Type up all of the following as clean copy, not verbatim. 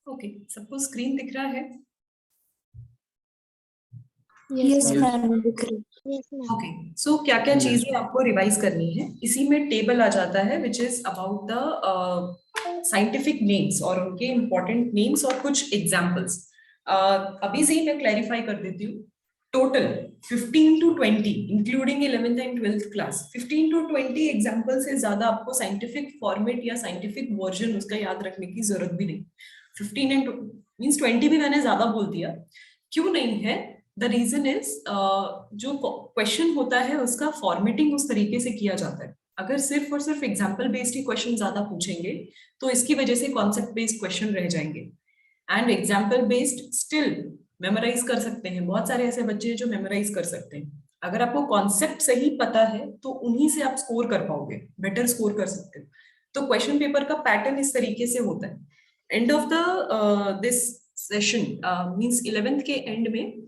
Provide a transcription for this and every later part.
Okay, सबको screen दिख रहा है? Yes Yes, ma'am. ma'am. Agree. Okay, so क्या क्या चीजें आपको रिवाइज करनी है, इसी में टेबल आ जाता है which is about the scientific names और उनके इंपॉर्टेंट नेम्स और कुछ एग्जांपल्स। अभी से ही मैं क्लैरिफाई कर देती हूँ। Total 15 to 20 including 11th and 12th class, 15 to 20 example से ज्यादा आपको साइंटिफिक फॉर्मेट या साइंटिफिक वर्जन उसका याद रखने की जरूरत भी नहीं। 15 एंड मींस 20 भी मैंने ज्यादा बोल दिया, क्यों नहीं है? द रीजन इज जो क्वेश्चन होता है उसका फॉर्मेटिंग उस तरीके से किया जाता है। अगर सिर्फ और सिर्फ एग्जाम्पल बेस्ड ही क्वेश्चन ज्यादा पूछेंगे तो इसकी वजह से कॉन्सेप्ट बेस्ड क्वेश्चन रह जाएंगे। And example based still memorise कर सकते हैं, बहुत सारे ऐसे बच्चे हैं जो मेमोराइज कर सकते हैं। अगर आपको कॉन्सेप्ट सही पता है तो उन्हीं से आप स्कोर कर पाओगे, बेटर स्कोर कर सकते हो। तो क्वेश्चन पेपर का पैटर्न इस तरीके से होता है। End of the this session means 11th के एंड में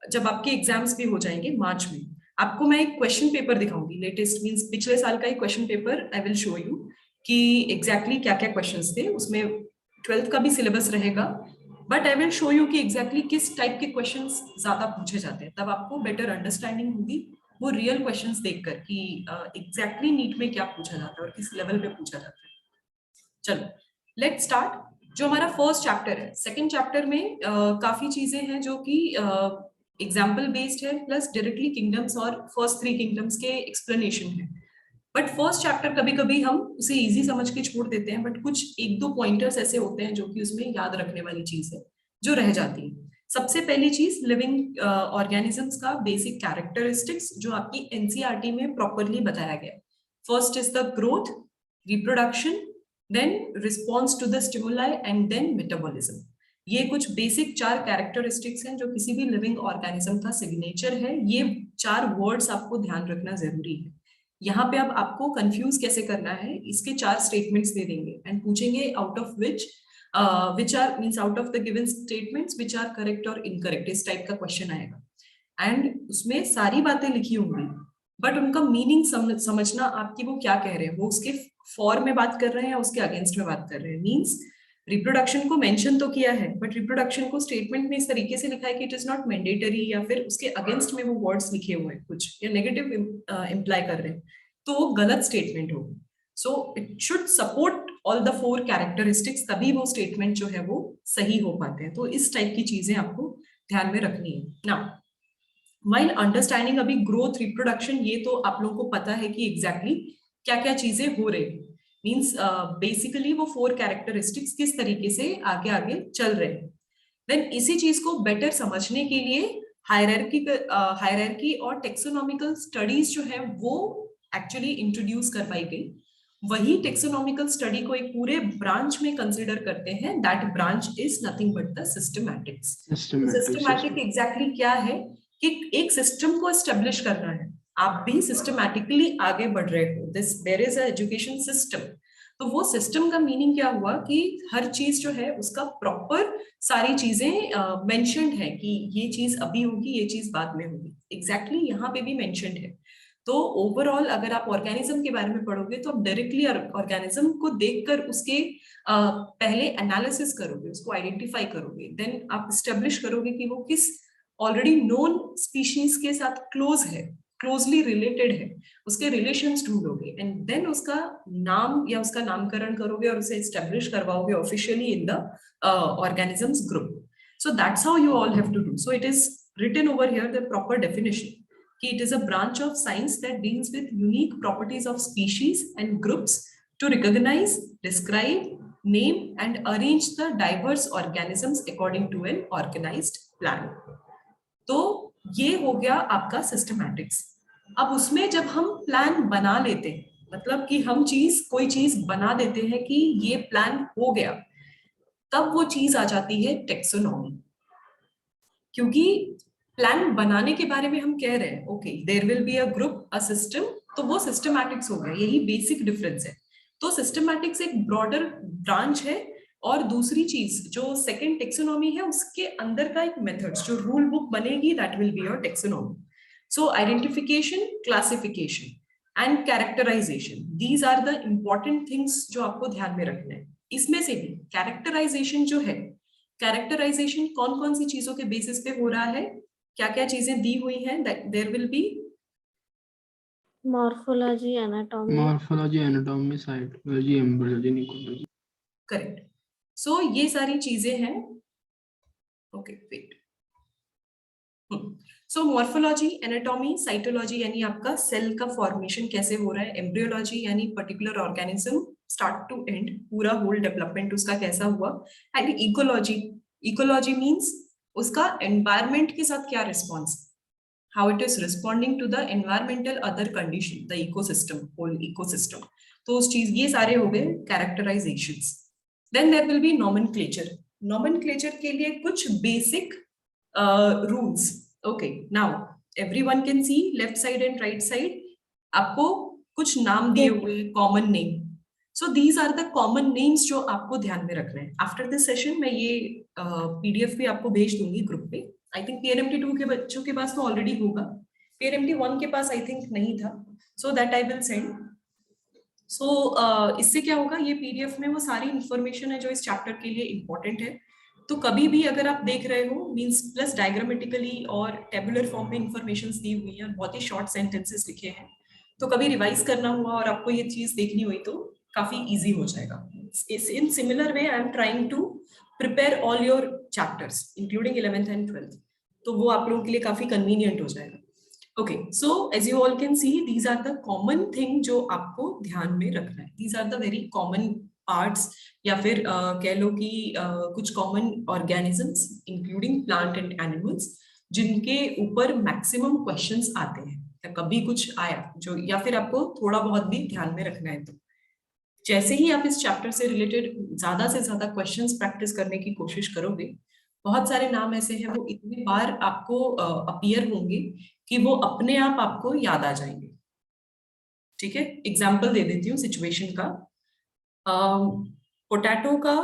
जब आपके एग्जाम्स भी हो जाएंगे मार्च में, आपको मैं एक क्वेश्चन पेपर दिखाऊंगी, लेटेस्ट मींस पिछले साल का एक question paper I will show you कि एग्जैक्टली क्या क्या क्वेश्चंस थे उसमें। 12th का भी सिलेबस रहेगा, but I will show you कि एग्जैक्टली किस टाइप के क्वेश्चंस ज्यादा पूछे जाते हैं, तब आपको बेटर अंडरस्टैंडिंग होगी वो रियल क्वेश्चंस देखकर कि एग्जैक्टली नीट में क्या पूछा जाता है और किस लेवल पे पूछा जाता है। चलो लेट स्टार्ट। जो हमारा फर्स्ट चैप्टर है, सेकंड चैप्टर में काफी चीजें हैं जो कि एग्जाम्पल बेस्ड है, प्लस डायरेक्टली किंगडम्स और फर्स्ट 3 किंगडम्स के एक्सप्लेनेशन है। बट फर्स्ट चैप्टर कभी कभी हम उसे इजी समझ के छोड़ देते हैं, बट कुछ एक दो पॉइंटर्स ऐसे होते हैं जो कि उसमें याद रखने वाली चीज है जो रह जाती है। सबसे पहली चीज लिविंग ऑर्गेनिजम्स का बेसिक कैरेक्टरिस्टिक्स जो आपकी एनसीईआरटी में प्रॉपरली बताया गया। First is the growth, reproduction, then response to the stimuli and then metabolism. ये कुछ बेसिक 4 कैरेक्टरिस्टिक्स हैं जो किसी भी लिविंग ऑर्गेनिज्म का सिग्नेचर है। ये 4 वर्ड्स आपको ध्यान रखना जरूरी है। यहाँ पे अब आपको कंफ्यूज कैसे करना है, इसके 4 स्टेटमेंट्स दे देंगे एंड पूछेंगे out of which are means out of the given statements which are correct और इनकरेक्ट, इस टाइप का क्वेश्चन आएगा। एंड उसमें सारी बातें लिखी होंगी बट उनका मीनिंग समझना आपकी वो क्या कह रहे हैं, वो उसके फॉर में बात कर रहे हैं या उसके अगेंस्ट में बात कर रहे हैं। मींस रिप्रोडक्शन को मेंशन तो किया है बट रिप्रोडक्शन को स्टेटमेंट में इस तरीके से लिखा है कि इट इज नॉट मैंडेटरी, या फिर उसके अगेंस्ट में वो वर्ड्स लिखे हुए हैं कुछ या नेगेटिव इंप्लाई कर रहे हैं, तो वो गलत स्टेटमेंट होगी। So it should support all the 4 characteristics, तभी वो स्टेटमेंट जो है वो सही हो पाते हैं। तो इस टाइप की चीजें आपको ध्यान में रखनी है ना। माइंड अंडरस्टैंडिंग अभी ग्रोथ रिप्रोडक्शन ये तो आप लोगों को पता है कि एग्जैक्टली क्या क्या चीजें हो रही है। मीन्स बेसिकली वो 4 कैरेक्टरिस्टिक्स किस तरीके से आगे आगे चल रहे हैं। देन इसी चीज को बेटर समझने के लिए हायरार्की और टेक्सोनॉमिकल स्टडीज जो है वो एक्चुअली इंट्रोड्यूस करवाई गई। वही टेक्सोनॉमिकल स्टडी को एक पूरे ब्रांच में कंसिडर करते हैं। That branch is nothing but the systematics. Systematic exactly क्या है कि एक सिस्टम को एस्टेब्लिश करना है। आप भी सिस्टमैटिकली आगे बढ़ रहे हो, this there is a education system. तो वो सिस्टम का मीनिंग क्या हुआ कि हर चीज जो है उसका प्रॉपर सारी चीजें मेंशन्ड है कि ये चीज अभी होगी, ये चीज बाद में होगी। एग्जैक्टली यहाँ पे भी मेंशन्ड है। तो ओवरऑल अगर आप ऑर्गेनिज्म के बारे में पढ़ोगे तो आप डायरेक्टली ऑर्गेनिज्म को देखकर उसके पहले एनालिसिस करोगे, उसको आइडेंटिफाई करोगे, देन आप स्टेब्लिश करोगे कि वो किस ऑलरेडी नोन स्पीशीज के साथ क्लोज है, क्लोजली रिलेटेड है, उसके रिलेशंस ढूंढोगे एंड देन उसका नाम या उसका नामकरण करोगे और उसे एस्टेब्लिश करवाओगे officially in the organisms group. So that's how you all have to do. So it is written over here the proper definition कि it is a branch of science that deals with unique properties of species and groups to recognize, describe, name and arrange the diverse organisms according to an organized plan. तो ये हो गया आपका systematics. अब उसमें जब हम प्लान बना लेते हैं, मतलब कि हम कोई चीज बना देते हैं कि ये प्लान हो गया, तब वो चीज आ जाती है टेक्सोनॉमी। क्योंकि प्लान बनाने के बारे में हम कह रहे हैं okay there will be a group a system, तो वो सिस्टमैटिक्स हो गया, यही बेसिक डिफरेंस है। तो सिस्टमैटिक्स एक ब्रॉडर ब्रांच है और दूसरी चीज जो सेकंड टेक्सोनॉमी है उसके अंदर का एक मेथड्स जो रूल बुक बनेगी that will be your taxonomy. So identification, classification and characterisation, these are the important things जो आपको ध्यान में रखना है। इसमें से भी कैरेक्टराइजेशन जो है, कैरेक्टराइजेशन कौन कौन सी चीजों के बेसिस पे हो रहा है, क्या क्या चीजें दी हुई हैं, there will be morphology, anatomy, cytology, embryology, ecology. Correct. So ये सारी चीजें हैं। Okay wait. So morphology, anatomy, cytology यानी आपका सेल का फॉर्मेशन कैसे हो रहा है, एम्ब्रियोलॉजी यानी particular organism start to end पूरा होल डेवलपमेंट उसका कैसा हुआ, एंड इकोलॉजी, इकोलॉजी मींस उसका एनवायरनमेंट के साथ क्या response, how it is responding to the environmental other condition, the ecosystem, whole ecosystem. तो उस चीज, ये सारे हो गए characterizations. Then there will be nomenclature. Nomenclature के लिए कुछ basic rules. Okay, now everyone can see left side and right side. आपको कुछ नाम दिए हुए common name. So these are the common names जो आपको ध्यान में रखना है. After this session मैं ये PDF भी आपको भेज दूंगी ग्रुप पे. आई थिंक PNMT 2 के बच्चों के पास तो ऑलरेडी होगा, PNMT 1 के पास आई थिंक नहीं था, so that I will send. So इससे क्या होगा, ये PDF में वो सारी इंफॉर्मेशन है जो इस चैप्टर के लिए इंपॉर्टेंट है। तो कभी भी अगर आप देख रहे हो मींस प्लस डायग्रामेटिकली और टेबुलर फॉर्म में इंफॉर्मेशन दी हुई है, बहुत ही शॉर्ट सेंटेंसेस लिखे हैं, तो कभी रिवाइज करना हुआ और आपको ये चीज देखनी हुई तो काफी इजी हो जाएगा। In similar way I am trying to prepare all your chapters including 11th and 12th, तो वो आप लोगों के लिए काफी कन्वीनियंट हो जाएगा। Okay, so as you all can see these are the common thing जो आपको ध्यान में रखना है। These are the very common parts, या फिर कह लो कि कुछ common organisms including plant and animals जिनके ऊपर मैक्सिमम क्वेश्चंस आते हैं, या कभी कुछ आया जो, या फिर आपको थोड़ा बहुत भी ध्यान में रखना है। तो जैसे ही आप इस चैप्टर से रिलेटेड ज्यादा से ज्यादा क्वेश्चंस प्रैक्टिस करने की कोशिश करोगे, बहुत सारे नाम ऐसे हैं वो इतनी बार आपको अपीयर होंगे कि वो अपने आप आपको याद आ जाएंगे। ठीक है, एग्जाम्पल दे देती हूँ सिचुएशन का। पोटैटो का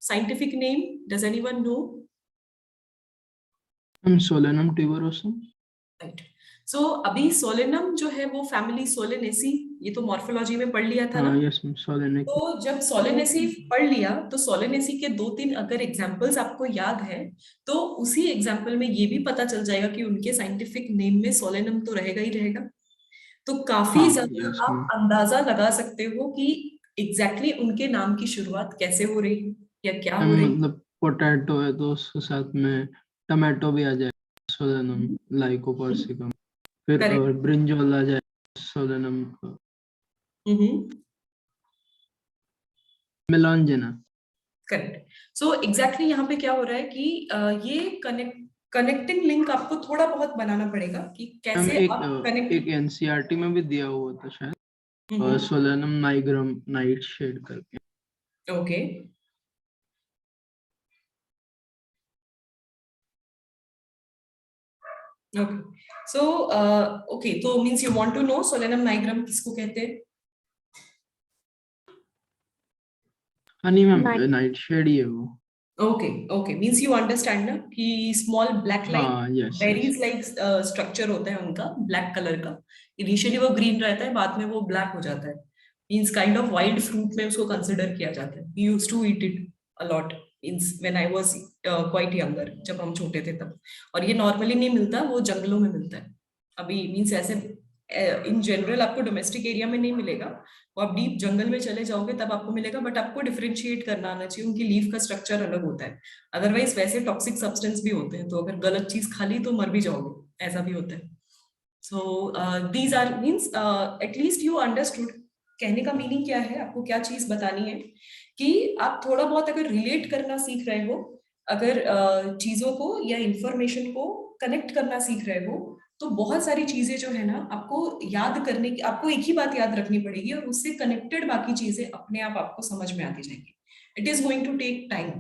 scientific name, does anyone know? Solanum tuberosum. Right. So अभी सोलेनम जो है वो फैमिली सोलेनेसी, ये तो मॉर्फोलॉजी में पढ़ लिया था ना? Yes ma'am. तो जब सोलेनेसी पढ़ लिया तो सोलेनेसी के 2-3 अगर एग्जांपल्स आपको याद है तो उसी एग्जांपल में ये भी पता चल जाएगा कि उनके साइंटिफिक नेम में सोलेनम तो रहेगा ही रहेगा। तो काफी ज्यादा आप अंदाजा लगा सकते हो कि एग्जैक्टली उनके नाम की शुरुआत कैसे हो रही है या क्या हो रही है। मतलब पोटैटो है तो उसके साथ में टमाटो भी आ जाए, सोलेनम लाइकोपर्सिकम, फिर ब्रिंजोल आ जाए, सोलेनम मेलांजिना। करेक्ट। सो एग्जैक्टली यहाँ पे क्या हो रहा है कि ये कनेक्टिंग लिंक आपको थोड़ा बहुत बनाना पड़ेगा कि कैसे आप कनेक्ट। एक एनसीईआरटी में भी दिया हुआ था शायद, सोलेनम नाइग्रम नाइट शेड करके। ओके, ओके, सो ओके, तो means you want to know solanum nigrum किसको कहते हैं? नहीं मैम, नाइट शेड ही है वो। Okay, okay, means you understand ना कि small black like berries like structure होता है उनका, ब्लैक कलर का। इनिशियली वो ग्रीन रहता है, बाद में वो ब्लैक हो जाता है। Means kind of wild fruit में उसको कंसिडर किया जाता है। We used to eat it a lot when I was quite younger, जब हम छोटे थे तब। और ये नॉर्मली नहीं मिलता, वो जंगलों में मिलता है अभी। मींस ऐसे इन जनरल आपको डोमेस्टिक एरिया में नहीं मिलेगा, वो आप डीप जंगल में चले जाओगे तब आपको मिलेगा, बट आपको डिफरेंशिएट करना आना चाहिए, उनकी लीफ का स्ट्रक्चर अलग होता है। अदरवाइज वैसे टॉक्सिक सब्सटेंस भी होते हैं, तो अगर गलत चीज खा ली तो मर भी जाओगे, ऐसा भी होता है। So these are means at least you understood. कहने का मीनिंग क्या है, आपको क्या चीज बतानी है कि आप थोड़ा बहुत अगर रिलेट करना सीख रहे हो, अगर चीजों को या इंफॉर्मेशन को कनेक्ट करना सीख रहे हो, तो बहुत सारी चीजें जो है ना आपको याद करने की, आपको एक ही बात याद रखनी पड़ेगी और उससे कनेक्टेड बाकी चीजें अपने आप आपको समझ में आती जाएंगी। It is going to take time,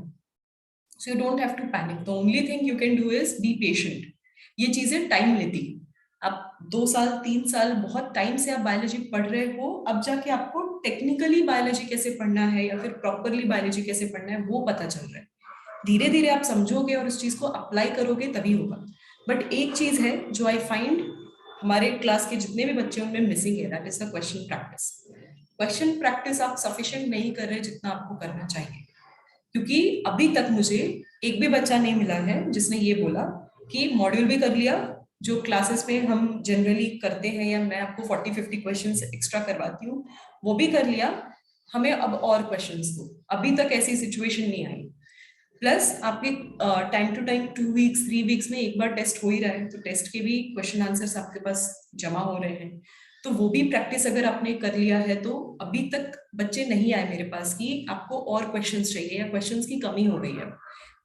so you don't have to panic. The only thing you can do is be patient. ये चीजें टाइम लेती है। आप 2 साल 3 साल बहुत टाइम से आप बायोलॉजी पढ़ रहे हो, अब जाके आपको टेक्निकली बायोलॉजी कैसे पढ़ना है या फिर प्रॉपरली बायोलॉजी कैसे पढ़ना है वो पता चल रहा है। धीरे धीरे आप समझोगे और उस चीज को अप्लाई करोगे तभी होगा। बट एक चीज है जो आई फाइंड हमारे क्लास के जितने भी बच्चे उनमें मिसिंग है, that is the question practice. Question practice आप सफिशिएंट नहीं कर रहे जितना आपको करना चाहिए, क्योंकि अभी तक मुझे एक भी बच्चा नहीं मिला है जिसने ये बोला कि मॉड्यूल भी कर लिया, जो क्लासेस में हम जनरली करते हैं या मैं आपको 40-50 क्वेश्चंस एक्स्ट्रा करवाती हूँ वो भी कर लिया, हमें अब और क्वेश्चंस दो। अभी तक ऐसी सिचुएशन नहीं आई। प्लस आपके time to time 2 weeks 3 weeks में एक बार टेस्ट हो ही रहा है, तो टेस्ट के भी क्वेश्चन आंसर्स आपके पास जमा हो रहे हैं, तो वो भी प्रैक्टिस अगर आपने कर लिया है तो अभी तक बच्चे नहीं आए मेरे पास कि आपको और क्वेश्चंस चाहिए या क्वेश्चंस की कमी हो गई है,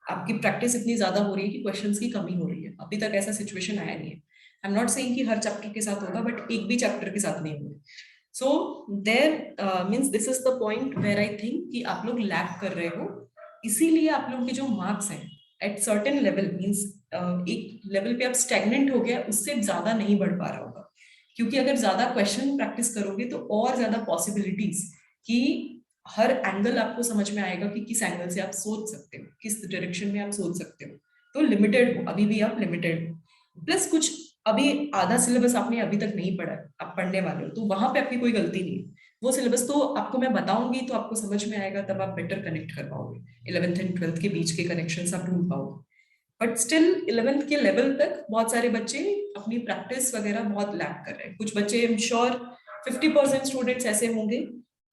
आपकी प्रैक्टिस इतनी ज्यादा हो रही है कि क्वेश्चंस की कमी हो रही है। अभी तक ऐसा सिचुएशन आया नहीं है। आई एम नॉट सेइंग कि हर चैप्टर के साथ होगा, बट एक भी चैप्टर के साथ नहीं होगा। So there means this is the point where I think कि आप लोग लैक कर रहे हो, इसीलिए आप लोगों के जो मार्क्स हैं एट सर्टेन लेवल मीन्स एक लेवल पे आप स्टैग्नेंट हो गया, उससे ज्यादा नहीं बढ़ पा रहा होगा, क्योंकि अगर ज्यादा क्वेश्चन प्रैक्टिस करोगे तो और ज्यादा पॉसिबिलिटीज कि हर एंगल आपको समझ में आएगा कि किस एंगल से आप सोच सकते हो, किस डायरेक्शन में आप सोच सकते हो। तो लिमिटेड हो, अभी भी आप लिमिटेड हो। प्लस कुछ अभी आधा सिलेबस आपने अभी तक नहीं पढ़ा है, आप पढ़ने वाले हो, तो वहां पे आपकी कोई गलती नहीं है। वो सिलेबस तो आपको मैं बताऊंगी तो आपको समझ में आएगा, तब आप बेटर कनेक्ट कर पाओगे। 11th एंड 12th के बीच के कनेक्शंस आप ढूंढ पाओगे। बट स्टिल 11th के लेवल तक बहुत सारे बच्चे अपनी प्रैक्टिस वगैरह बहुत लैक कर रहे हैं। कुछ बच्चे आई एम श्योर 50% स्टूडेंट्स ऐसे होंगे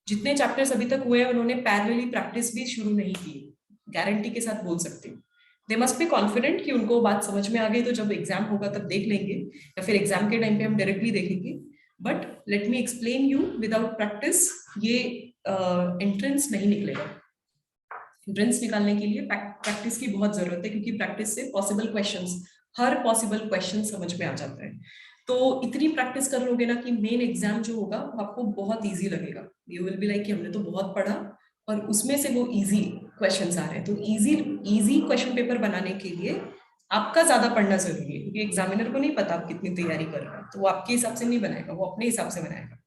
जितने चैप्टर्स अभी तक हुए हैं उन्होंने पैरेलली प्रैक्टिस भी शुरू नहीं की, गारंटी के साथ बोल सकती हूँ। दे मस्ट बी कॉन्फिडेंट कि उनको बात समझ में आ गई, तो जब एग्जाम होगा तब देख लेंगे, या फिर एग्जाम के टाइम पे हम डायरेक्टली देखेंगे। But let me explain you, without practice ये एंट्रेंस नहीं निकलेगा। एंट्रेंस निकालने के लिए प्रैक्टिस की बहुत जरूरत है, क्योंकि प्रैक्टिस से पॉसिबल क्वेश्चंस, हर पॉसिबल क्वेश्चन समझ में आ जाता है। तो इतनी प्रैक्टिस कर लोगे ना कि मेन एग्जाम जो होगा वो आपको बहुत इजी लगेगा। यू विल बी लाइक कि हमने तो बहुत पढ़ा और उसमें से वो इजी क्वेश्चंस आ रहे हैं। तो इजी क्वेश्चन पेपर बनाने के लिए आपका ज्यादा पढ़ना जरूरी है, क्योंकि एग्जामिनर को नहीं पता आप कितनी तैयारी कर रहे हैं, तो वो आपके हिसाब से नहीं बनाएगा, वो अपने हिसाब से बनाएगा।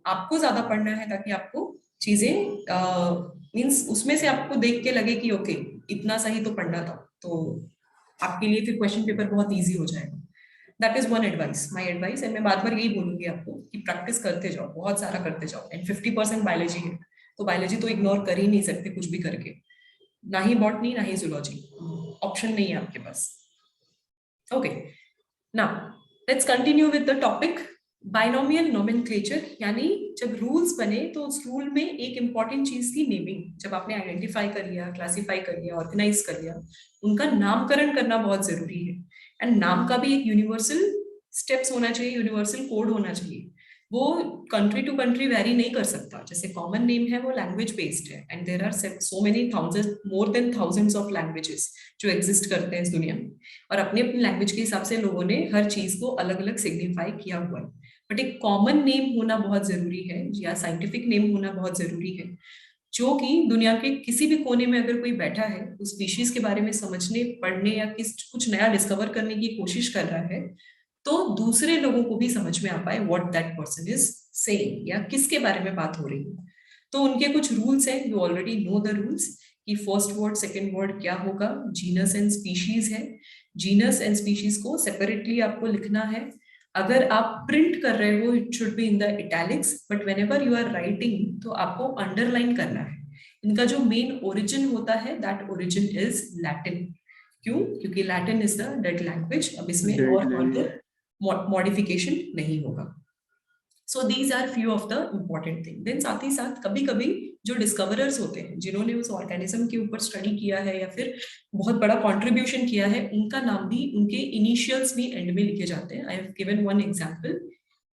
आपको ज्यादा पढ़ना है ताकि आपको चीजें मीन्स उसमें से आपको देख के लगे कि ओके इतना सही तो पढ़ना था, तो आपके लिए फिर क्वेश्चन पेपर बहुत इजी हो जाएगा। That is one advice, my advice. And मैं बार बार यही बोलूंगी आपको कि प्रैक्टिस करते जाओ, बहुत सारा करते जाओ। एंड 50% बायोलॉजी है, तो बायोलॉजी तो इग्नोर कर ही नहीं सकते कुछ भी करके, ना ही बॉटनी ना ही जूलॉजी, ऑप्शन नहीं है आपके पास। Okay, now let's continue with the topic binomial nomenclature. यानी जब रूल्स बने तो उस रूल में एक इंपॉर्टेंट चीज थी नेमिंग। जब आपने आइडेंटिफाई कर लिया, क्लासिफाई कर लिया, ऑर्गेनाइज कर लिया, उनका नामकरण करना बहुत जरूरी है। एंड नाम का भी एक यूनिवर्सल स्टेप्स होना चाहिए, यूनिवर्सल कोड होना चाहिए। वो कंट्री टू कंट्री वेरी नहीं कर सकता। जैसे कॉमन नेम है वो लैंग्वेज बेस्ड है, and there are so many thousand, more than thousands of languages जो एग्जिस्ट करते हैं इस दुनिया में, और अपने अपनी लैंग्वेज के हिसाब से लोगों ने हर चीज को अलग अलग सिग्निफाई किया हुआ है। बट एक कॉमन नेम होना बहुत जरूरी है, या साइंटिफिक नेम होना बहुत जरूरी है, जो कि दुनिया के किसी भी कोने में अगर कोई बैठा है उस स्पीशीज के बारे में समझने, पढ़ने या कुछ नया डिस्कवर करने की कोशिश कर रहा है, तो दूसरे लोगों को भी समझ में आ पाए what that person is saying, या किसके बारे में बात हो रही है। तो उनके कुछ रूल्स हैं, you already know the rules, कि फर्स्ट वर्ड सेकंड वर्ड क्या होगा। जीनस एंड स्पीशीज है, जीनस एंड स्पीशीज को सेपरेटली आपको लिखना है। अगर आप प्रिंट कर रहे हो it should be in the italics, but whenever you are writing तो आपको अंडरलाइन करना है। इनका जो मेन ओरिजिन होता है दैट ओरिजिन इज लैटिन। क्यों? क्योंकि Latin is the dead language, अब इसमें और मॉडिफिकेशन नहीं होगा। So these are few of the important thing. Then साथ ही साथ कभी कभी जो डिस्कवरर्स होते हैं, जिन्होंने उस ऑर्गेनिज्म के ऊपर स्टडी किया है या फिर बहुत बड़ा कॉन्ट्रीब्यूशन किया है, उनका नाम भी, उनके इनिशियल्स भी एंड में लिखे जाते हैं। I have given one example,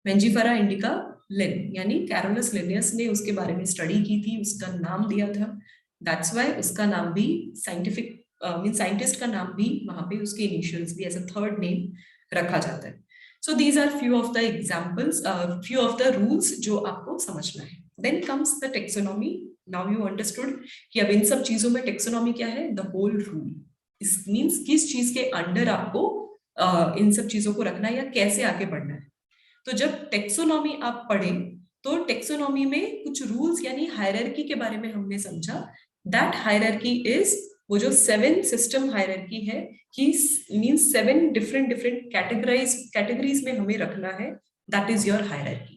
Mangifera indica Linn, यानी कैरोलस लिनियस ने उसके बारे में स्टडी की थी, उसका नाम दिया था, दैट्स व्हाई उसका नाम भी साइंटिफिक मीन साइंटिस्ट का नाम भी वहां पे उसके इनिशियल्स भी एज अ थर्ड नेम रखा जाता है। So these are few of the examples, few of the rules जो आपको समझना है। Then comes the taxonomy. Now you understood कि अब इन सब चीजों में taxonomy क्या है? The whole rule. It means किस चीज के अंडर आपको इन सब चीजों को रखना है या कैसे आगे बढ़ना है। तो जब taxonomy आप पढ़े तो taxonomy में कुछ rules यानी हायरार्की के बारे में हमने समझा। That hierarchy is वो जो 7 सिस्टम हायरार्की है, कि मींस 7 डिफरेंट कैटेगरीज में हमें रखना है, दैट इज योर हायरार्की।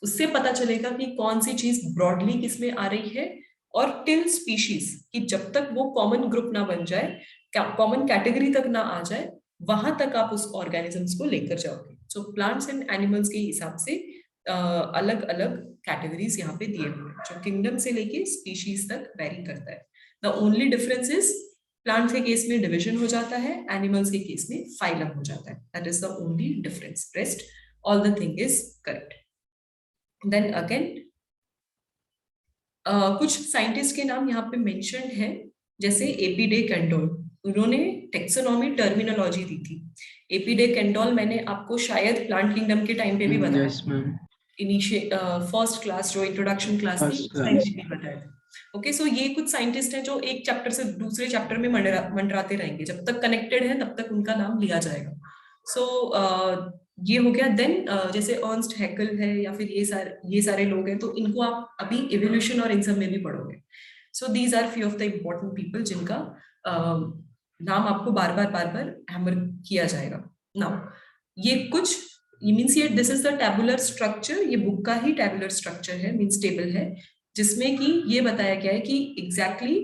उससे पता चलेगा कि कौन सी चीज ब्रॉडली किस में आ रही है, और टिल स्पीशीज कि जब तक वो कॉमन ग्रुप ना बन जाए, कॉमन कैटेगरी तक ना आ जाए, वहां तक आप उस ऑर्गेनिजम्स को लेकर जाओगे। सो प्लांट्स एंड एनिमल्स के हिसाब से अलग अलग कैटेगरीज यहाँ पे दिए हुए हैं, जो किंगडम से लेके स्पीशीज तक वेरी करता है। The only difference is plants के केस में डिविजन हो जाता है, एनिमल्स के केस में फाइलम हो जाता है। That is the only difference, rest all the thing is correct. Then again कुछ साइंटिस्ट के नाम यहाँ पे मेंशन्ड है, जैसे एपी डे कैंडोल, उन्होंने टेक्सोनॉमी टर्मिनोलॉजी दी थी। एपी डे कैंडोल मैंने आपको शायद प्लांट किंगडम के टाइम पे भी बताया, इनिशियल फर्स्ट क्लास जो इंट्रोडक्शन क्लास थी उस टाइम पे भी बताया था। ओके, सो ये कुछ साइंटिस्ट हैं जो एक चैप्टर से दूसरे चैप्टर में मंडराते रहेंगे, जब तक कनेक्टेड है तब तक उनका नाम लिया जाएगा। सो ये हो गया। देन जैसे अर्नस्ट हैकेल है या फिर ये सारे लोग हैं, तो इनको आप अभी इवोल्यूशन और इन सब में भी पढ़ोगे। So these are few of the important people जिनका नाम आपको बार बार हैमर किया जाएगा। नाउ ये कुछ मीन्स ये this is the tabular structure, ये बुक का ही टैबुलर स्ट्रक्चर है, मीन्स टेबल है, जिसमें कि ये बताया गया है कि एग्जैक्टली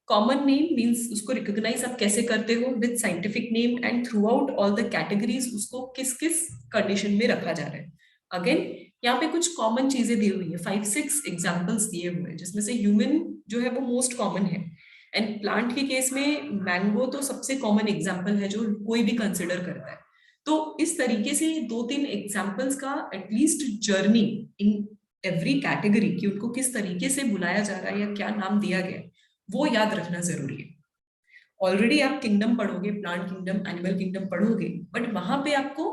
कॉमन नेम मीन्स उसको रिकॉग्नाइज आप कैसे करते हो with scientific name, and through out all the categories उसको किस किस कंडीशन में रखा जा रहा है। अगेन यहाँ पे कुछ कॉमन चीजें दी हुई है, 5-6 एग्जाम्पल्स दिए हुए हैं, जिसमें से ह्यूमन जो है वो मोस्ट कॉमन है, एंड प्लांट के केस में मैंगो तो सबसे कॉमन एग्जाम्पल है जो कोई भी कंसिडर करता है। तो इस तरीके से 2-3 एग्जाम्पल्स का at least journey in every category कि उनको किस तरीके से बुलाया जा रहा है या क्या नाम दिया गया है, वो याद रखना जरूरी है। ऑलरेडी आप किंगडम पढ़ोगे, प्लांट किंगडम, एनिमल किंगडम पढ़ोगे, बट वहां पे आपको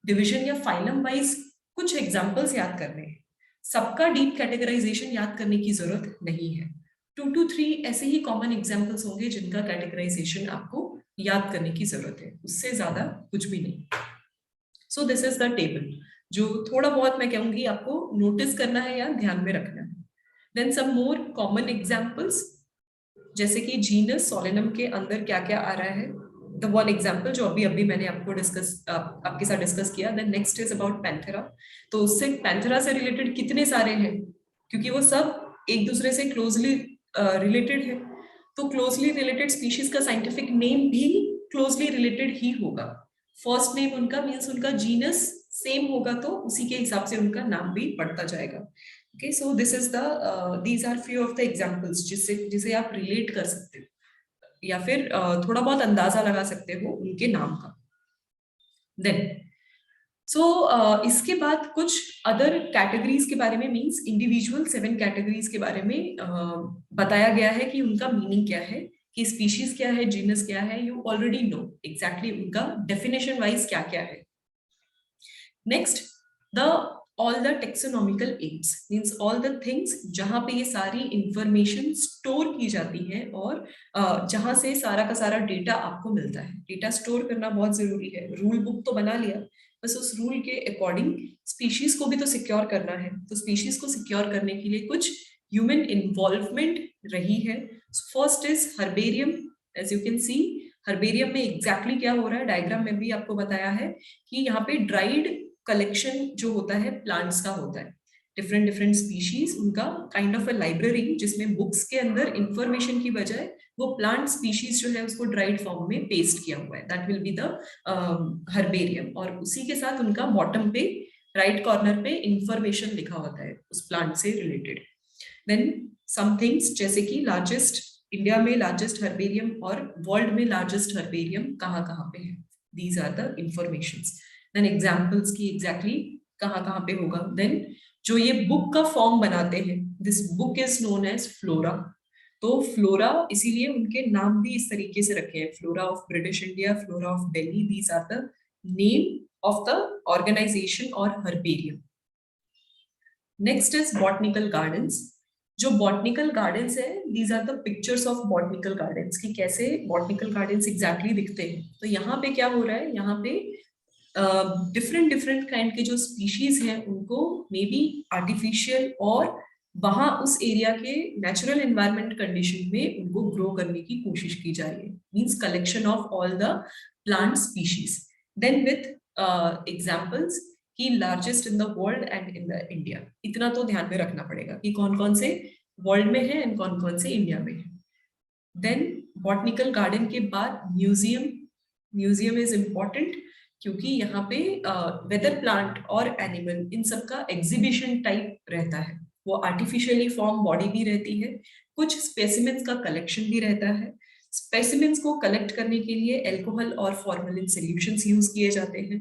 डिविजन या फाइलम वाइज कुछ एग्जाम्पल्स याद करने हैं, सबका डीप कैटेगराइजेशन याद करने की जरूरत नहीं है। 2 to 3 ऐसे ही कॉमन एग्जाम्पल्स होंगे जिनका कैटेगराइजेशन आपको याद करने की जरूरत है, उससे ज्यादा कुछ भी नहीं। सो दिस इज द टेबल, जो थोड़ा बहुत मैं कहूंगी आपको नोटिस करना है या ध्यान में रखना है। Then some more common examples, जैसे कि जीनस सोलेनम के अंदर क्या क्या आ रहा है, द वन एग्जाम्पल जो अभी मैंने आपको आपके साथ डिस्कस किया। Then next is about Panthera, तो उससे पैंथेरा से रिलेटेड कितने सारे हैं, क्योंकि वो सब एक दूसरे से क्लोजली रिलेटेड है, तो क्लोजली रिलेटेड स्पीशीज का साइंटिफिक नेम भी क्लोजली रिलेटेड ही होगा। फर्स्ट नेम उनका मीन्स उनका जीनस सेम होगा, तो उसी के हिसाब से उनका नाम भी पड़ता जाएगा। Okay, so this is these are few of the examples जिसे आप रिलेट कर सकते हो या फिर थोड़ा बहुत अंदाजा लगा सकते हो उनके नाम का। देन इसके बाद कुछ अदर कैटेगरीज के बारे में, मींस इंडिविजुअल 7 कैटेगरीज के बारे में बताया गया है कि उनका मीनिंग क्या है, कि स्पीशीज क्या है, जीनस क्या है, यू ऑलरेडी नो एग्जैक्टली उनका डेफिनेशन वाइज क्या क्या है। Next the all the taxonomical aids means all the things जहां पे ये सारी इंफॉर्मेशन स्टोर की जाती है और जहां से सारा का सारा डेटा आपको मिलता है। डेटा स्टोर करना बहुत जरूरी है, रूल बुक तो बना लिया, बस उस रूल के अकॉर्डिंग स्पीशीज को भी तो सिक्योर करना है, तो स्पीशीज को सिक्योर करने के लिए कुछ ह्यूमन इन्वॉल्वमेंट रही है। First is herbarium, as you can see herbarium में एग्जैक्टली क्या हो रहा है, डायग्राम में भी आपको बताया है कि यहाँ पे ड्राइड कलेक्शन जो होता है प्लांट्स का होता है, डिफरेंट डिफरेंट स्पीशीज, उनका काइंड ऑफ अ लाइब्रेरी, जिसमें बुक्स के अंदर इंफॉर्मेशन की बजाय वो प्लांट स्पीशीज जो है उसको ड्राइड फॉर्म में पेस्ट किया हुआ है, that will be the herbarium. और उसी के साथ उनका बॉटम पे राइट कॉर्नर पे इंफॉर्मेशन लिखा होता है उस प्लांट से रिलेटेड। देन सम थिंग्स जैसे कि लार्जेस्ट, इंडिया में लार्जेस्ट हर्बेरियम और वर्ल्ड में लार्जेस्ट हर्बेरियम कहाँ कहाँ पे है, these are the informations. Then examples की एग्जैक्टली कहाँ कहाँ पे होगा। देन जो ये बुक का फॉर्म बनाते हैं, this book is known as Flora, तो फ्लोरा इसीलिए उनके नाम भी इस तरीके से रखे हैं, Flora of British India, Flora of Delhi, these are the name of the organisation और herbarium. Next is botanical gardens, जो बॉटनिकल गार्डन्स है, these are the pictures of botanical gardens, कि कैसे बॉटनिकल गार्डन्स एग्जैक्टली दिखते हैं। तो यहाँ पे क्या हो रहा है, यहाँ पे डिफरेंट डिफरेंट काइंड के जो स्पीशीज हैं उनको मे बी आर्टिफिशियल और वहां उस एरिया के नेचुरल एनवायरनमेंट कंडीशन में उनको ग्रो करने की कोशिश की जा रही है, means collection of all the plant species. Then with examples कि largest in the world and in the India. इतना तो ध्यान में रखना पड़ेगा कि कौन कौन से वर्ल्ड में है एंड कौन कौन से इंडिया में है। देन बॉटनिकल गार्डन के बाद म्यूजियम। म्यूजियम इज इम्पॉर्टेंट क्योंकि यहाँ पे वेदर प्लांट और एनिमल इन सब का एग्जीबिशन टाइप रहता है। वो आर्टिफिशियली फॉर्म बॉडी भी रहती है, कुछ स्पेसिमेंस का कलेक्शन भी रहता है। स्पेसिमेंस को कलेक्ट करने के लिए अल्कोहल और फॉर्मेलिन सॉल्यूशंस यूज किए जाते हैं।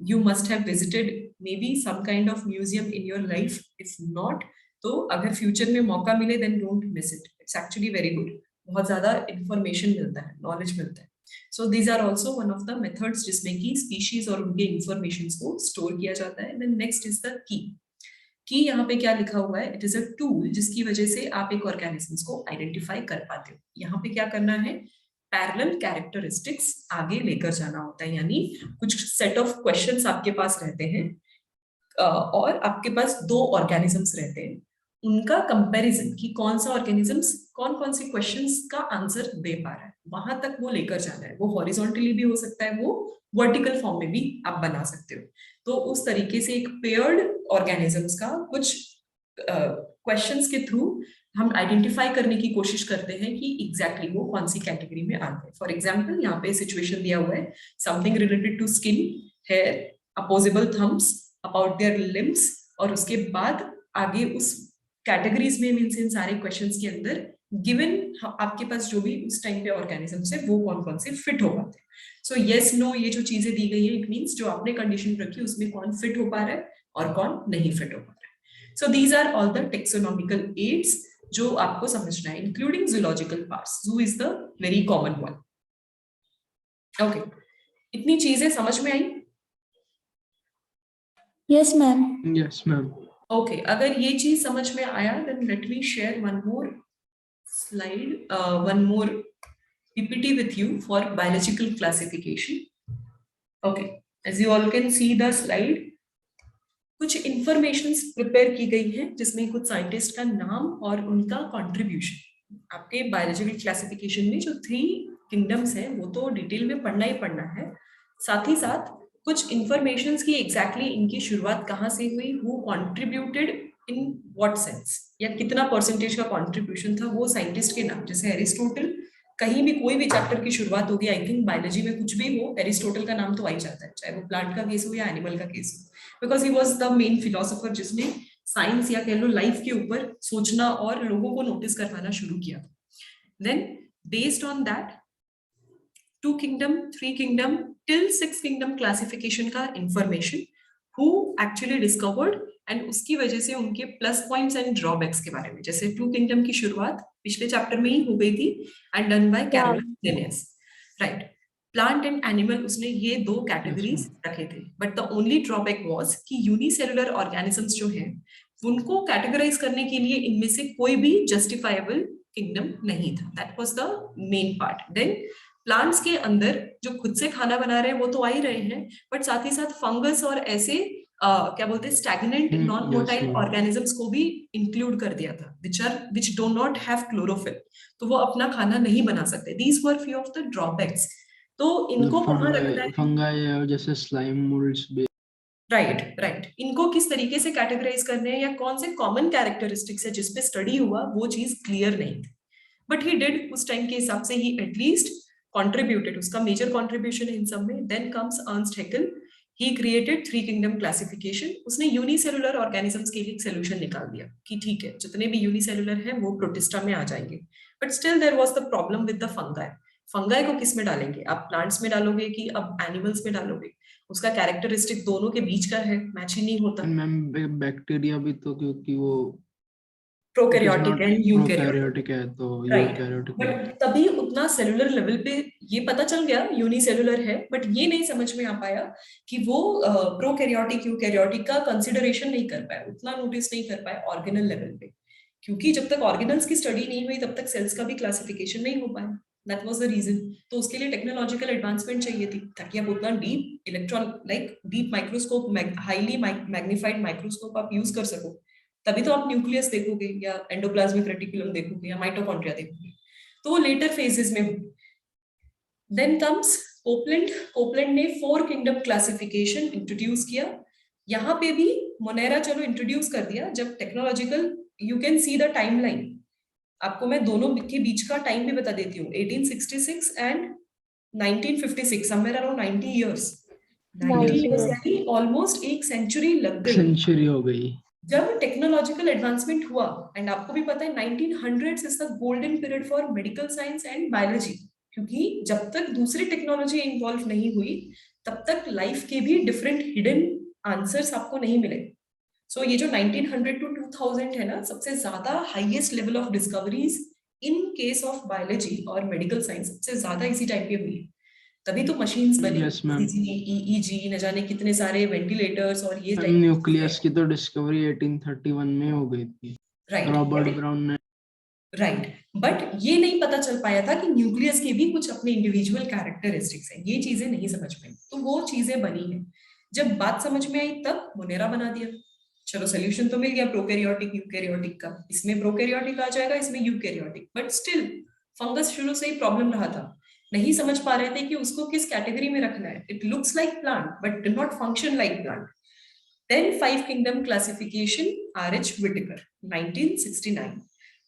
You must have visited maybe some kind of museum in your life, if not तो अगर फ्यूचर में मौका मिले then don't miss it, it's actually very good. बहुत ज्यादा इंफॉर्मेशन मिलता है, नॉलेज मिलता है। So these are also one of the methods जिसमें कि स्पीशीज और उनके इंफॉर्मेशन को स्टोर किया जाता है। Then next is the key यहाँ पे क्या लिखा हुआ है, इट इज अ टूल जिसकी वजह से आप एक ऑर्गेनिजम्स को आइडेंटिफाई कर पाते हो। यहाँ पे क्या करना है, पैरेलल कैरेक्टरिस्टिक्स आगे लेकर जाना होता है, यानी कुछ सेट ऑफ क्वेश्चंस आपके पास रहते हैं और आपके पास दो ऑर्गेनिजम्स रहते हैं, उनका कंपैरिजन कि कौन सा ऑर्गेनिजम्स कौन कौन से क्वेश्चंस का आंसर दे पा रहा है, वहां तक वो लेकर जाना है। वो हॉरिजॉन्टली भी हो सकता है, वो वर्टिकल फॉर्म में भी आप बना सकते हो। तो उस तरीके से एक पेयर्ड ऑर्गेनिजम्स का कुछ क्वेश्चंस के थ्रू हम आइडेंटिफाई करने की कोशिश करते हैं कि एग्जैक्टली वो कौन सी कैटेगरी में आते हैं। फॉर एग्जाम्पल यहाँ पे सिचुएशन दिया हुआ है, something related to skin, hair, opposable thumbs, about their limbs, और उसके बाद आगे उस कैटेगरीज में मीन्स इन सारे क्वेश्चंस के अंदर गिवन आपके पास जो भी उस टाइम पे ऑर्गेनिजम्स है वो कौन कौन से फिट हो पाते हैं। सो यस नो ये जो चीजें दी गई है, इट मीन्स जो आपने कंडीशन रखी उसमें कौन फिट हो पा रहा है और कौन नहीं फिट हो पा रहा है। So these are all the taxonomical aids जो आपको समझना है, including zoological parts. Zoo is the very common one. Okay, इतनी चीजें समझ में आई? Yes ma'am. Yes ma'am. Okay, अगर ये चीज समझ में आया then let me share one more slide, one more PPT with you for biological classification. Okay, as you all can see the slide, कुछ इंफॉर्मेशंस प्रिपेयर की गई है जिसमें कुछ साइंटिस्ट का नाम और उनका कंट्रीब्यूशन। आपके बायोलॉजिकल क्लासिफिकेशन में जो 3 किंगडम्स हैं वो तो डिटेल में पढ़ना ही पढ़ना है, साथ ही साथ कुछ इंफॉर्मेशंस की एग्जैक्टली इनकी शुरुआत कहाँ से हुई, वो कंट्रीब्यूटेड इन व्हाट सेंस, या कितना परसेंटेज का कंट्रीब्यूशन था वो साइंटिस्ट के नाम। जैसे एरिस्टोटल, कहीं भी कोई भी चैप्टर की शुरुआत होगी, आई थिंक बायोलॉजी में कुछ भी हो, एरिस्टोटल का नाम तो आ ही जाता है, चाहे वो प्लांट का केस हो या एनिमल का केस हो, because he was the main philosopher जिसने साइंस या कह लो लाइफ के ऊपर सोचना और लोगों को नोटिस करवाना शुरू किया। Then based on that 2 kingdom, 3 kingdom till 6 kingdom classification का information, who actually discovered, and उसकी वजह से उनके प्लस पॉइंट्स एंड ड्रॉबैक्स के बारे में। जैसे 2 किंगडम की शुरुआत पिछले चैप्टर में ही हो गई थी and done by Caroline Linnaeus, right. Plant and animal, उसने ये 2 कैटेगरीज रखे थे, but the only drawback was कि यूनिसेलुलर ऑर्गेनिजम्स जो हैं उनको कैटेगराइज करने के लिए इनमें से कोई भी जस्टिफाइबल किंगडम नहीं था। That was the main part. Then plants के अंदर जो खुद से खाना बना रहे हैं वो तो आ ही रहे हैं, बट साथ ही साथ फंगस और ऐसे क्या बोलते हैं स्टैग्नेंट नॉन मोटाइल ऑर्गेनिजम्स को भी इंक्लूड कर दिया था, which do not have chlorophyll, तो वो अपना खाना नहीं बना सकते। These were few of the drawbacks. तो इनको कहाँ रखना है, फंगाई जैसे स्लाइम मोल्ड्स भी, राइट, इनको किस तरीके से कैटेगराइज करने हैं या कौन से कॉमन कैरेक्टरिस्टिक्स है जिसपे स्टडी हुआ, वो चीज क्लियर नहीं थी। बट ही डिड, उस टाइम के हिसाब से ही एटलीस्ट contributed, उसका मेजर कंट्रीब्यूशन इन सब में। Then comes Ernst Haeckel, he created 3 kingdom classification. उसने यूनिसेलुलर ऑर्गेनिजम्स के लिए एक सोल्यूशन निकाल दिया कि ठीक है जितने भी यूनिसेलुलर हैं वो प्रोटिस्टा में आ जाएंगे, but still there was the problem with the fungi. Fungi को किस में डालेंगे, आप प्लांट्स में डालोगे कि अब एनिमल्स में डालोगे, उसका कैरेक्टरिस्टिक दोनों के बीच का है, मैच ही नहीं होता। मैम बैक्टीरिया भी तो, क्योंकि वो प्रोकैरियोटिक एंड यूकैरियोटिक है, तो यूकैरियोटिक बट तभी उतना सेलुलर लेवल पे ये पता चल गया यूनिसेलुलर है, बट ये नहीं समझ में आ पाया कि वो प्रोकैरियोटिक यूकैरियोटिक का कंसीडरेशन नहीं कर पाया, उतना नोटिस नहीं कर पाए ऑर्गेनल लेवल पे, क्योंकि जब तक ऑर्गेनल्स की स्टडी नहीं हुई तब तक सेल्स का भी क्लासिफिकेशन नहीं हो पाया। That was the reason. तो उसके लिए टेक्नोलॉजिकल एडवांसमेंट चाहिए थी ताकि आप उतना deep electron deep microscope, highly magnified microscope आप यूज कर सको, तभी तो आप न्यूक्लियस देखोगे या एंडोप्लाज्मिक रेटिकुलम देखोगे या माइटोकॉन्ड्रिया देखोगे, तो वो लेटर फेजेस में होगी। Then comes Copeland. कोपलैंड ने 4 किंगडम क्लासिफिकेशन इंट्रोड्यूस किया। यहाँ पे भी मोनेरा चलो इंट्रोड्यूस कर दिया, जब technological, you can see the timeline, आपको मैं दोनों के बीच का टाइम भी बता देती हूँ, 1866 and 1956, somewhere around 90 years. 90 yes 90 years ma'am, years. यानी ऑलमोस्ट एक सेंचुरी लग गई सेंचुरी हो गई। जब टेक्नोलॉजिकल एडवांसमेंट हुआ। एंड आपको भी पता है 1900s is the golden period for medical science and biology, क्योंकि जब तक दूसरी टेक्नोलॉजी इन्वॉल्व नहीं हुई तब तक लाइफ के भी डिफरेंट हिडन आंसर्स आपको नहीं मिले। सो ये जो 1900 टू 2000 है ना, सबसे ज्यादा highest level of discoveries in case of biology और मेडिकल साइंस सबसे ज्यादा इसी टाइम पे हुई है। तभी तो मशीन्स बनी, यस मैम, ईईजी, न जाने कितने सारे वेंटिलेटर्स और ये मैम न्यूक्लियस की तो डिस्कवरी 1831 में हो गई थी, रॉबर्ट राइट ब्राउन ने। राइट। बट ये नहीं पता चल पाया था कि न्यूक्लियस के भी कुछ अपने इंडिविजुअल कैरेक्टरिस्टिक्स हैं, ये चीजें नहीं समझ में, तो वो चीजें बनी है। जब बात समझ में आई तब मोनेरा बना दिया। चलो सोल्यूशन तो मिल गया प्रोकैरियोटिक यूकैरियोटिक का, इसमें प्रोकैरियोटिक आ जाएगा, इसमें यूकैरियोटिक, बट स्टिल फंगस शुरू से ही प्रॉब्लम रहा था, नहीं समझ पा रहे थे कि उसको किस कैटेगरी में रखना है। It looks like plant but do not function like plant. Then 5 kingdom classification, R H. Whittaker 1969।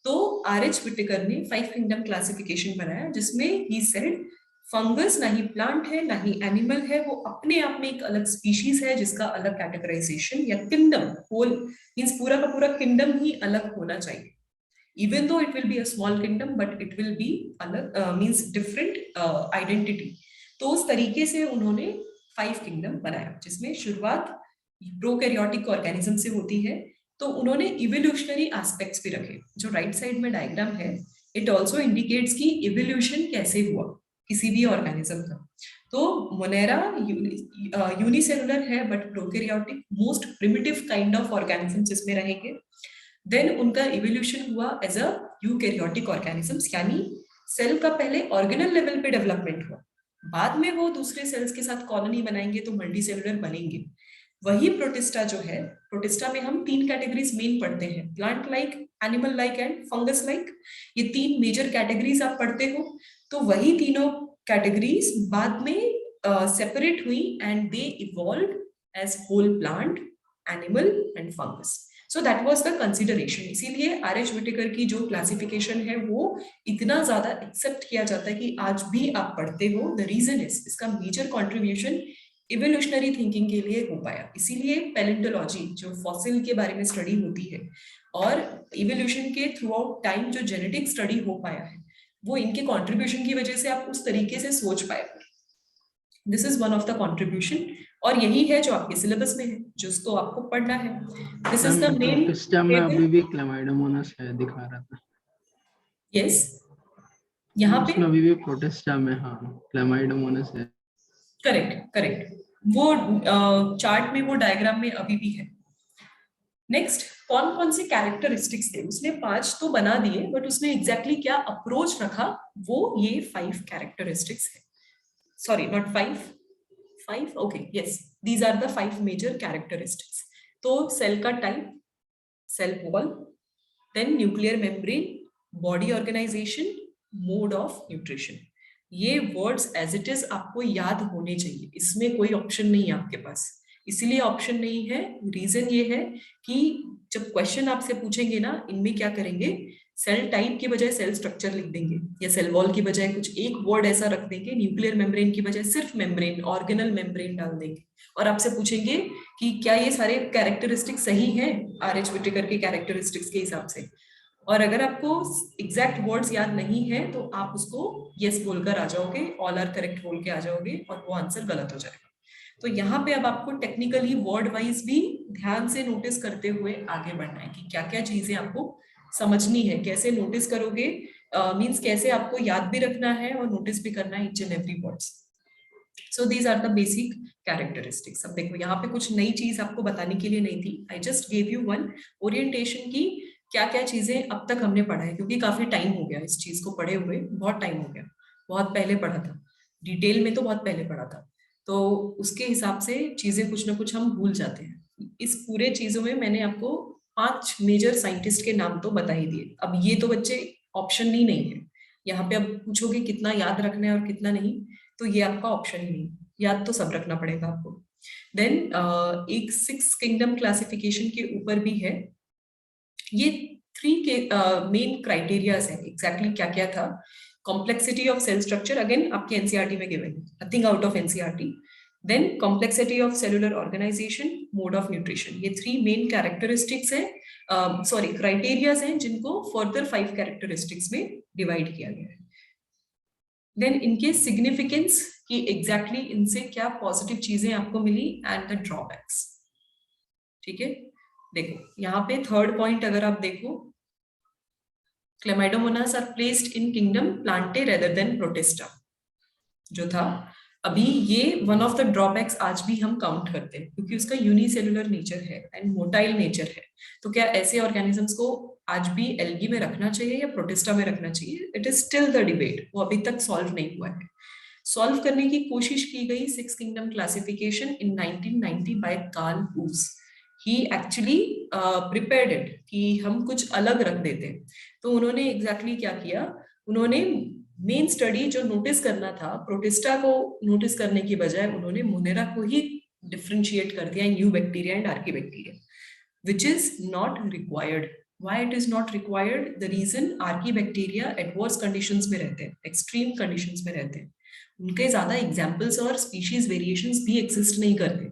तो आर.एच. विटेकर ने 5 किंगडम क्लासिफिकेशन बनाया जिसमें ही सेड फंगस ना ही प्लांट है ना ही एनिमल है, वो अपने आप में एक अलग स्पीशीज है जिसका अलग कैटेगराइजेशन या किंगडम, होल मींस पूरा का पूरा किंगडम ही अलग होना चाहिए। Even though it will be a small kingdom but it will be अलग, मींस डिफरेंट आइडेंटिटी। तो उस तरीके से उन्होंने 5 किंगडम बनाया जिसमें शुरुआत प्रोकैरियोटिक ऑर्गेनिज्म से होती है। तो उन्होंने इवोल्यूशनरी एस्पेक्ट्स भी रखे, जो राइट साइड में डायग्राम है, इट ऑल्सो इंडिकेट्स कि इवोल्यूशन कैसे हुआ किसी भी ऑर्गेनिज्म का। तो मोनेरा यूनिसेलुलर है but prokaryotic, most primitive kind of organism जिसमें रहेंगे। देन उनका इवोल्यूशन हुआ एज अ यूकैरियोटिक ऑर्गेनिजम्स, यानी सेल का पहले ऑर्गेनल लेवल पे डेवलपमेंट हुआ, बाद में वो दूसरे सेल्स के साथ कॉलोनी बनाएंगे तो मल्टीसेलुलर बनेंगे। वही प्रोटिस्टा जो है, प्रोटिस्टा में हम 3 कैटेगरीज मेन पढ़ते हैं, plant like, animal like and fungus like. ये 3 मेजर कैटेगरीज आप पढ़ते हो। तो वही तीनों कैटेगरीज बाद में सेपरेट हुई and they evolve as whole plant, animal and fungus. So that was the consideration. इसीलिए आर.एच. विटेकर की जो क्लासिफिकेशन है वो इतना ज्यादा एक्सेप्ट किया जाता है कि आज भी आप पढ़ते हो। द रीजन इज इसका मेजर कॉन्ट्रीब्यूशन इवोल्यूशनरी थिंकिंग के लिए हो पाया। इसीलिए पैलेंटोलॉजी जो फॉसिल के बारे में स्टडी होती है और इवोल्यूशन के थ्रू आउट टाइम जो जेनेटिक स्टडी हो पाया है, वो इनके कॉन्ट्रीब्यूशन की वजह से आप उस तरीके से सोच पाए। This is one of the contribution, और यही है जो आपके सिलेबस में है, जिसको आपको पढ़ना है। This is the ma'am main protista में अभी भी क्लेमाइडोमोनास है, दिखा रहा था। यस, यहाँ पे उसमें अभी भी प्रोटिस्टा में हाँ क्लेमाइडोमोनास है। करेक्ट करेक्ट, वो चार्ट में, वो डायग्राम में अभी भी है। नेक्स्ट, कौन कौन से कैरेक्टरिस्टिक्स थे, उसने 5 तो बना दिए बट उसने एग्जैक्टली क्या अप्रोच रखा, वो ये 5 कैरेक्टरिस्टिक्स है। Sorry not 5 okay yes, these are the 5 major characteristics. तो सेल का type, cell wall, then nuclear membrane, body organisation, mode of nutrition. ये वर्ड्स एज इट इज आपको याद होने चाहिए, इसमें कोई ऑप्शन नहीं है आपके पास। इसीलिए ऑप्शन नहीं है, रीजन ये है कि जब क्वेश्चन आपसे पूछेंगे ना, इनमें क्या करेंगे, सेल टाइप की बजाय सेल स्ट्रक्चर लिख देंगे, या सेल वॉल की बजाय कुछ एक वर्ड ऐसा रख देंगे, न्यूक्लियर मेम्ब्रेन की बजाय सिर्फ मेम्ब्रेन, ऑर्गेनल मेम्ब्रेन डाल देंगे, और आपसे पूछेंगे कि क्या ये सारे कैरेक्टरिस्टिक सही हैं आर.एच. विटेकर के कैरेक्टरिस्टिक्स के हिसाब से। और अगर आपको एग्जैक्ट वर्ड्स याद नहीं है तो आप उसको यस बोलकर आ जाओगे, ऑल आर करेक्ट बोल के आ जाओगे, और वो आंसर गलत हो जाएगा। तो यहाँ पे अब आपको टेक्निकली वर्ड वाइज भी ध्यान से नोटिस करते हुए आगे बढ़ना है कि क्या क्या चीजें आपको समझनी है, कैसे नोटिस करोगे, मींस कैसे आपको याद भी रखना है और नोटिस भी करना है each and every words. So these are the basic characteristics. अब देखो यहाँ पे कुछ नई चीज आपको बताने के लिए नहीं थी, I just gave you one orientation की क्या क्या चीजें अब तक हमने पढ़ा है, क्योंकि काफी टाइम हो गया इस चीज को पढ़े हुए, बहुत टाइम हो गया, बहुत पहले पढ़ा था, डिटेल में तो बहुत पहले पढ़ा था, तो उसके हिसाब से चीजें कुछ ना कुछ हम भूल जाते हैं। इस पूरे चीजों में मैंने आपको 5 मेजर साइंटिस्ट के नाम तो बता ही दिए। अब ये तो बच्चे ऑप्शन ही नहीं है, यहाँ पे अब पूछोगे कितना याद रखना है और कितना नहीं, तो ये आपका ऑप्शन ही नहीं, याद तो सब रखना पड़ेगा आपको। देन एक 6 किंगडम क्लासिफिकेशन के ऊपर भी है। ये 3 के मेन क्राइटेरियाज है। एग्जैक्टली क्या क्या था? Complexity of cell structure, again आपके एनसीईआरटी में गिवन है, nothing out of NCERT. Then complexity of cellular organisation, mode of nutrition, ये 3 मेन कैरेक्टरिस्टिक्स है, सॉरी क्राइटेरियाज हैं, जिनको फर्दर 5 कैरेक्टरिस्टिक्स में डिवाइड किया गया है। देन इनके सिग्निफिकेंस कि एग्जैक्टली इनसे क्या पॉजिटिव चीजें आपको मिली एंड द ड्रॉबैक्स। ठीक है, देखो यहाँ पे थर्ड पॉइंट अगर आप देखो, chlamydomonas are placed in kingdom plantae rather than protista जो था अभी, ये वन ऑफ द ड्रॉबैक्स आज भी हम काउंट करते हैं, क्योंकि उसका यूनिसेलुलर नेचर है एंड मोटाइल नेचर है। तो क्या ऐसे ऑर्गेनिजम्स को आज भी एल्गी में रखना चाहिए या प्रोटिस्टा में रखना चाहिए? It is still the debate, वो अभी तक सॉल्व नहीं हुआ है। सॉल्व करने की कोशिश की गई 6 kingdom classification in 1990 by Carl Woese. He actually prepared it कि हम कुछ अलग रख देते हैं। तो उन्होंने एग्जैक्टली क्या किया, उन्होंने मेन स्टडी जो नोटिस करना था प्रोटिस्टा को नोटिस करने की बजाय उन्होंने मोनेरा को ही डिफरेंशिएट कर दिया, new bacteria and archaebacteria, which is not required. Why it is not required? The reason archaebacteria adverse conditions में रहते हैं, एक्सट्रीम कंडीशंस में रहते हैं, उनके ज्यादा एग्जाम्पल्स और स्पीशीज वेरिएशंस भी एक्सिस्ट नहीं करते,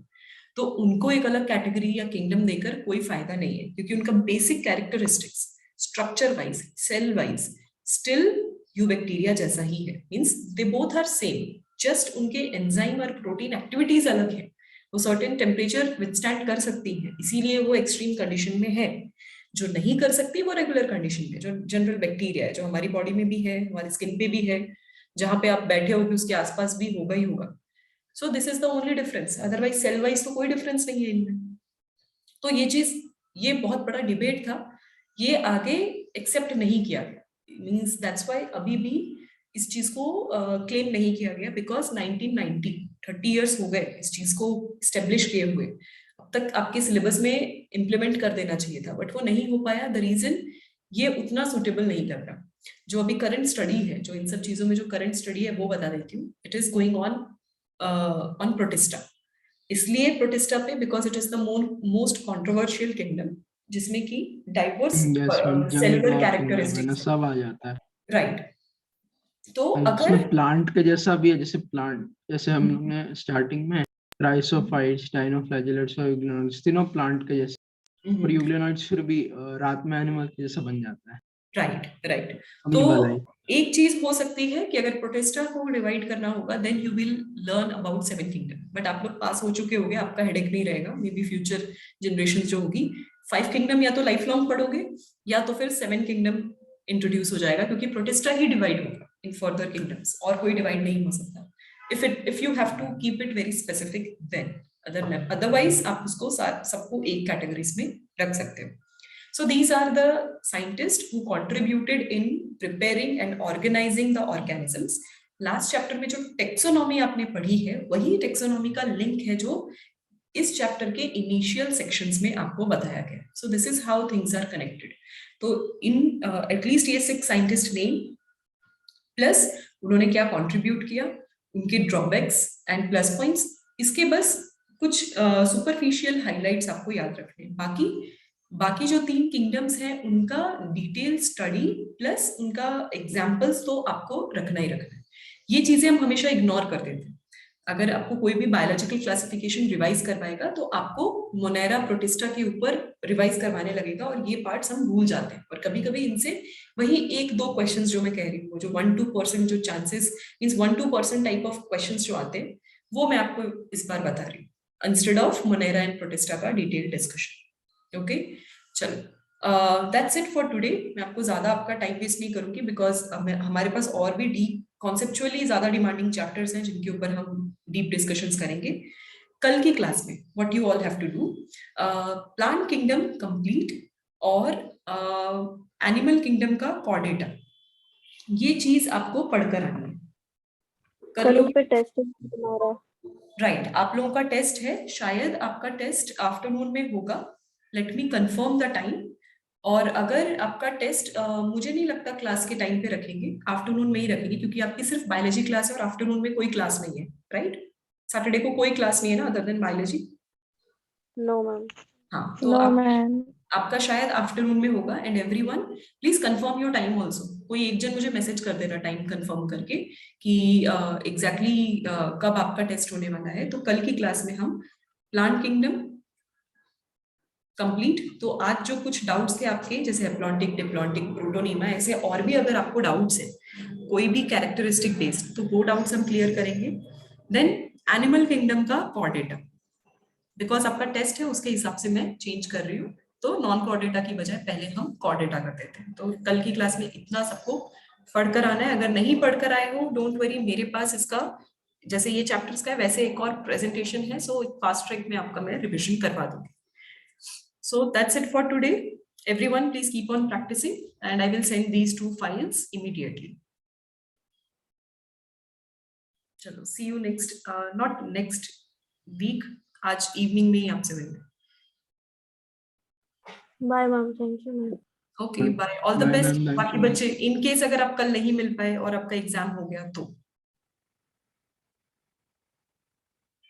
तो उनको एक अलग कैटेगरी या किंगडम देकर कोई फायदा नहीं है, क्योंकि उनका basic characteristics structure wise, cell wise still eubacteria जैसा ही है, means they both are same, just उनके एंजाइम और प्रोटीन एक्टिविटीज अलग है। वो सर्टेन टेम्परेचर विथस्टैंड कर सकती है, इसीलिए वो एक्सट्रीम कंडीशन में है। जो नहीं कर सकती वो रेगुलर कंडीशन में, जो जनरल बैक्टीरिया है, जो हमारी बॉडी में भी है, हमारी स्किन पे भी है, जहां पे आप बैठे हो उसके आसपास भी होगा ही होगा। So this is the only difference, otherwise cell wise तो कोई डिफरेंस नहीं है इनमें। तो ये चीज, ये बहुत बड़ा डिबेट था, ये आगे एक्सेप्ट नहीं किया गया, मींस दैट्स व्हाई अभी भी इस चीज को क्लेम नहीं किया गया, बिकॉज 1990 30 इयर्स हो गए इस चीज को स्टेब्लिश किए हुए। अब तक आपके सिलेबस में इम्प्लीमेंट कर देना चाहिए था, बट वो नहीं हो पाया। द रीजन ये उतना सुटेबल नहीं लग रहा। जो अभी करंट स्टडी है, जो इन सब चीजों में जो करंट स्टडी है वो बता देती हूँ। It is going on protista, इसलिए प्रोटिस्टा पे because it is the most controversial kingdom, जिसमें की डाइवर्स सेलुलर कैरेक्टरिस्टिक्स सब आ जाता है, राइट। तो इसमें अगर प्लांट के जैसा भी है, जैसे प्लांट, जैसे हम लोग ने स्टार्टिंग में राइसोफाइट्स, डाइनोफ्लैजेलेट्स और यूग्लिनोइड्स, तीनों प्लांट के जैसे, और यूग्लिनोइड्स फिर भी रात में एनिमल के जैसा बन जाता है। Right right. तो एक चीज हो सकती है कि अगर प्रोटिस्टा को डिवाइड करना होगा, then you will learn about 7 kingdom, but आप लोग पास हो चुके होंगे, आपका हेडेक नहीं रहेगा। मे बी फ्यूचर जनरेशन जो होगी 5 किंगडम या तो लाइफ लॉन्ग पढ़ोगे, या तो फिर 7 किंगडम इंट्रोड्यूस हो जाएगा, क्योंकि प्रोटिस्टा ही डिवाइड होगा इन फर्दर किंगडम्स, और कोई डिवाइड नहीं हो सकता। if you have to keep it very specific, then otherwise आप उसको सबको एक कैटेगरीज में रख सकते हो। So these are the scientists who contributed in preparing and organizing the organisms. Last chapter में जो टेक्सोनॉमी आपने पढ़ी है, वही टेक्सोनॉमी का लिंक है जो इस चैप्टर के इनिशियल सेक्शंस में आपको बताया गया। So this is how things are connected. तो इन एटलीस्ट ये 6 साइंटिस्ट नेम, प्लस उन्होंने क्या कंट्रीब्यूट किया, उनके ड्रॉबैक्स एंड प्लस पॉइंट्स, इसके बस कुछ सुपरफिशियल हाइलाइट्स आपको याद रखने हैं। बाकी जो 3 किंगडम्स हैं उनका डिटेल स्टडी प्लस उनका एग्जाम्पल्स तो आपको रखना ही रखना है। ये चीजें हम हमेशा इग्नोर कर देते हैं। अगर आपको कोई भी बायोलॉजिकल क्लासिफिकेशन रिवाइज करवाएगा तो आपको मोनेरा प्रोटिस्टा के ऊपर रिवाइज करवाने लगेगा, और ये पार्ट्स हम भूल जाते हैं। और कभी कभी इनसे वही 1-2 क्वेश्चंस जो मैं कह रही हूँ, जो 1-2% जो chances, means 1-2% type of questions जो आते हैं, वो मैं आपको इस बार बता रही हूँ, instead of Monera and protista का डिटेल डिस्कशन। ओके, चलो, दैट्स इट फॉर टुडे। मैं आपको ज्यादा आपका टाइम वेस्ट नहीं करूंगी, बिकॉज हमारे पास और भी डीप कॉन्सेप्चुअली ज्यादा डिमांडिंग चैप्टर्स हैं जिनके ऊपर हम डीप डिस्कशंस करेंगे कल की क्लास में। What you all have to do, plant kingdom complete और एनिमल किंगडम का कॉर्डेटा, ये चीज आपको पढ़कर आनी है। कल पे टेस्ट है तुम्हारा, राइट, आप लोगों का टेस्ट है, शायद आपका टेस्ट आफ्टरनून में होगा। Let me confirm the time. और अगर आपका टेस्ट मुझे नहीं लगता क्लास के टाइम पे रखेंगे, आफ्टरनून में ही रखेंगे, क्योंकि आपकी सिर्फ बायोलॉजी क्लास है और आफ्टरनून में कोई क्लास नहीं है, राइट? सैटरडे को कोई क्लास नहीं है ना other than biology? No ma'am. हाँ, तो नो आप मैम। आपका शायद आफ्टरनून में होगा। And everyone please confirm your time also. कोई एक जन मुझे मैसेज कर देना टाइम कंफर्म करके कि एग्जैक्टली कब आपका टेस्ट होने वाला है। तो कल की क्लास में हम प्लांट किंगडम कंप्लीट। तो आज जो कुछ डाउट्स थे आपके, जैसे एप्लॉन्टिक, डिप्लॉन्टिक, प्रोटोनीमा, ऐसे और भी अगर आपको डाउट्स है कोई भी कैरेक्टरिस्टिक बेस्ड, तो वो डाउट्स हम क्लियर करेंगे। देन एनिमल किंगडम का कॉर्ड डेटा, बिकॉज आपका टेस्ट है उसके हिसाब से मैं चेंज कर रही हूँ। तो नॉन कॉर्ड डेटा की बजाय पहले हम कॉर्ड डेटा करते थे। तो कल की क्लास में इतना सबको पढ़कर आना है। अगर नहीं पढ़कर आए हो डोंट वरी, मेरे पास इसका जैसे ये चैप्टर्स का है वैसे एक और प्रेजेंटेशन है, सो फास्ट ट्रैक में आपका मैं रिविजन करवा दूंगी। So that's it for today. Everyone, please keep on practicing, and I will send these 2 files immediately. चलो, see you next, not next week. आज evening में ही आपसे मिलेंगे। Bye ma'am, thank you ma'am. Okay, bye. All the Bye, best. ma'am. Thank बाकी you. बच्चे, in case अगर आप कल नहीं मिल पाए और आपका एग्जाम हो गया तो